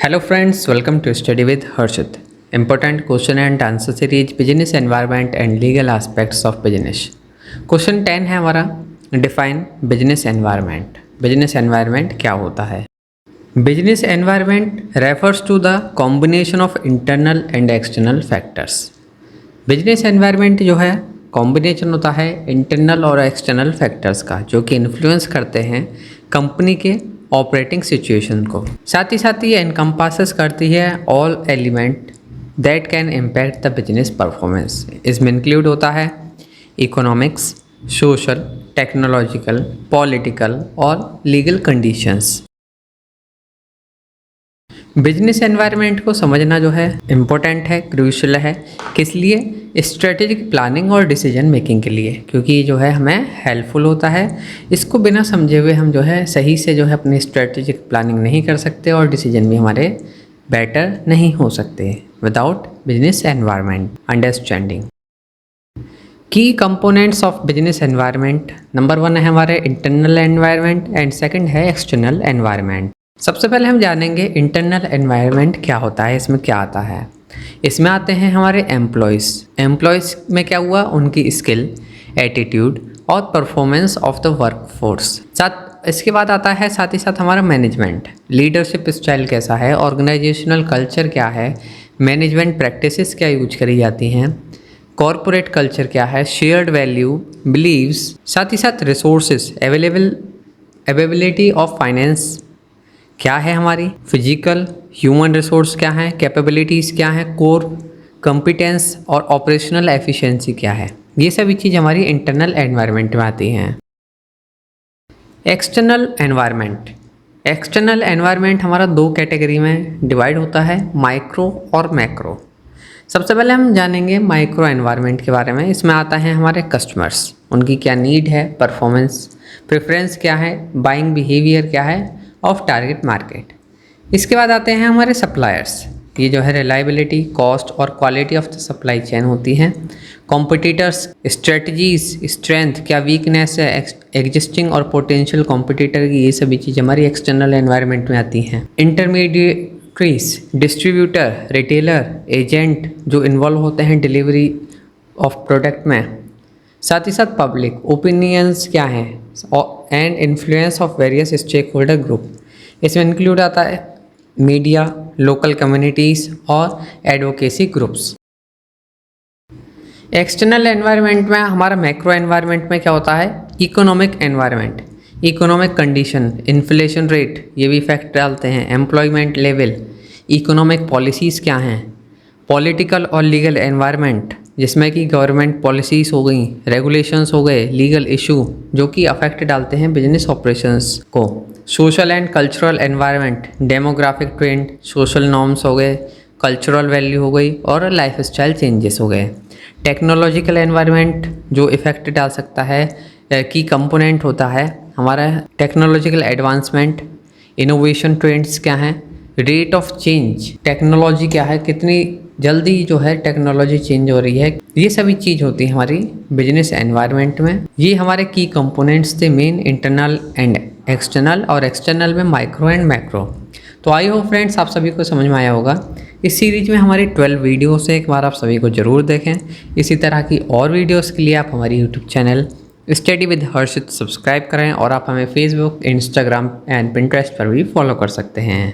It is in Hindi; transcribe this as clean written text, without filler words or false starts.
Hello friends, welcome to Study with Harshit. Important question and answer series Business Environment and Legal Aspects of Business. Question 10 है हमारा Define Business Environment. Business Environment क्या होता है? Business Environment refers to the combination of internal and external factors. Business Environment जो है कॉम्बिनेशन होता है इंटरनल और एक्सटर्नल फैक्टर्स का जो कि इन्फ्लुएंस करते हैं कंपनी के ऑपरेटिंग सिचुएशन को। साथ ही ये एनकम्पासेस करती है all element that can impact the business performance. इसमें इंक्लूड होता है इकोनॉमिक्स, सोशल, टेक्नोलॉजिकल, पॉलिटिकल और लीगल कंडीशंस। बिजनेस एनवायरनमेंट को समझना जो है इम्पोर्टेंट है, क्रूशियल है। किस लिए? स्ट्रेटेजिक प्लानिंग और डिसीजन मेकिंग के लिए, क्योंकि जो है हमें हेल्पफुल होता है। इसको बिना समझे हुए हम जो है सही से जो है अपनी स्ट्रेटेजिक प्लानिंग नहीं कर सकते और डिसीजन भी हमारे बेटर नहीं हो सकते विदाउट बिजनेस एनवायरनमेंट अंडरस्टैंडिंग। की components of business environment, number 1 है हमारे इंटरनल एनवायरनमेंट एंड सेकंड है एक्सटर्नल एनवायरनमेंट। सबसे पहले हम जानेंगे इंटरनल एनवायरनमेंट क्या होता है, इसमें क्या आता है। इसमें आते हैं हमारे एम्प्लॉयज़ में क्या हुआ, उनकी स्किल, एटीट्यूड और परफॉर्मेंस ऑफ द वर्कफोर्स। इसके बाद आता है साथ ही साथ हमारा मैनेजमेंट, लीडरशिप स्टाइल कैसा है, ऑर्गेनाइजेशनल कल्चर क्या है, मैनेजमेंट प्रैक्टिसेस क्या यूज करी जाती हैं, कॉरपोरेट कल्चर क्या है, शेयर्ड वैल्यू, बिलीव्स, साथ ही साथ रिसोर्सेज, अवेलेबिलिटी ऑफ फाइनेंस क्या है हमारी, फिजिकल ह्यूमन रिसोर्स क्या है, कैपेबिलिटीज़ क्या है, कोर कॉम्पिटेंस और ऑपरेशनल एफिशिएंसी क्या है। ये सभी चीज़ हमारी इंटरनल एनवायरनमेंट में आती हैं। एक्सटर्नल एनवायरनमेंट हमारा 2 कैटेगरी में डिवाइड होता है, माइक्रो और मैक्रो। सबसे पहले हम जानेंगे माइक्रो एनवायरनमेंट के बारे में। इसमें आता है हमारे कस्टमर्स, उनकी क्या नीड है, परफॉर्मेंस, प्रेफरेंस क्या है, बाइंग बिहेवियर क्या है ऑफ टारगेट मार्केट। इसके बाद आते हैं हमारे सप्लायर्स, ये जो है रिलायबिलिटी, कॉस्ट और quality of the supply chain होती हैं। कॉम्पिटिटर्स, स्ट्रेटजीज, स्ट्रेंथ, क्या वीकनेस है एग्जिस्टिंग और पोटेंशियल कॉम्पिटिटर की, ये सभी चीज़ हमारी एक्सटर्नल एनवायरनमेंट में आती हैं। इंटरमीडिएटरीज, डिस्ट्रीब्यूटर, रिटेलर, एजेंट जो इन्वॉल्व होते हैं डिलीवरी ऑफ प्रोडक्ट में। साथ ही साथ पब्लिक ओपिनियंस क्या हैं and influence of various stakeholder group. इसमें इंक्लूड आता है मीडिया, लोकल कम्युनिटीज़ और एडवोकेसी ग्रुप्स। एक्सटर्नल एनवायरनमेंट में हमारा मैक्रो एनवायरनमेंट में क्या होता है, economic environment, economic condition, inflation rate ये भी इफेक्ट डालते हैं, एम्प्लॉयमेंट लेवल, इकोनॉमिक पॉलिसीज़ क्या हैं, पॉलिटिकल और लीगल एनवायरनमेंट जिसमें कि गवर्नमेंट पॉलिसीज़ हो गई, रेगुलेशंस हो गए, लीगल इशू जो कि अफेक्ट डालते हैं बिजनेस ऑपरेशंस को। Social and cultural environment, demographic trend, social norms हो गए, कल्चरल वैल्यू हो गई और लाइफ स्टाइल चेंजेस हो गए। टेक्नोलॉजिकल एनवायरनमेंट जो इफेक्ट डाल सकता है, की कंपोनेंट होता है हमारा टेक्नोलॉजिकल एडवांसमेंट, इनोवेशन ट्रेंड्स क्या हैं, रेट ऑफ चेंज, टेक्नोलॉजी क्या है, कितनी जल्दी जो है टेक्नोलॉजी चेंज हो रही है। ये सभी चीज़ होती है हमारी बिजनेस एनवायरनमेंट में। ये हमारे की कंपोनेंट्स थे मेन, इंटरनल एंड एक्सटर्नल, और एक्सटर्नल में माइक्रो एंड मैक्रो। तो आई होप फ्रेंड्स आप सभी को समझ में आया होगा। इस सीरीज में हमारी 12 वीडियोस है, एक बार आप सभी को ज़रूर देखें। इसी तरह की और वीडियोस के लिए आप हमारी YouTube channel study with Harshit subscribe करें और आप हमें फेसबुक, इंस्टाग्राम एंड पिंटरेस्ट पर भी फॉलो कर सकते हैं।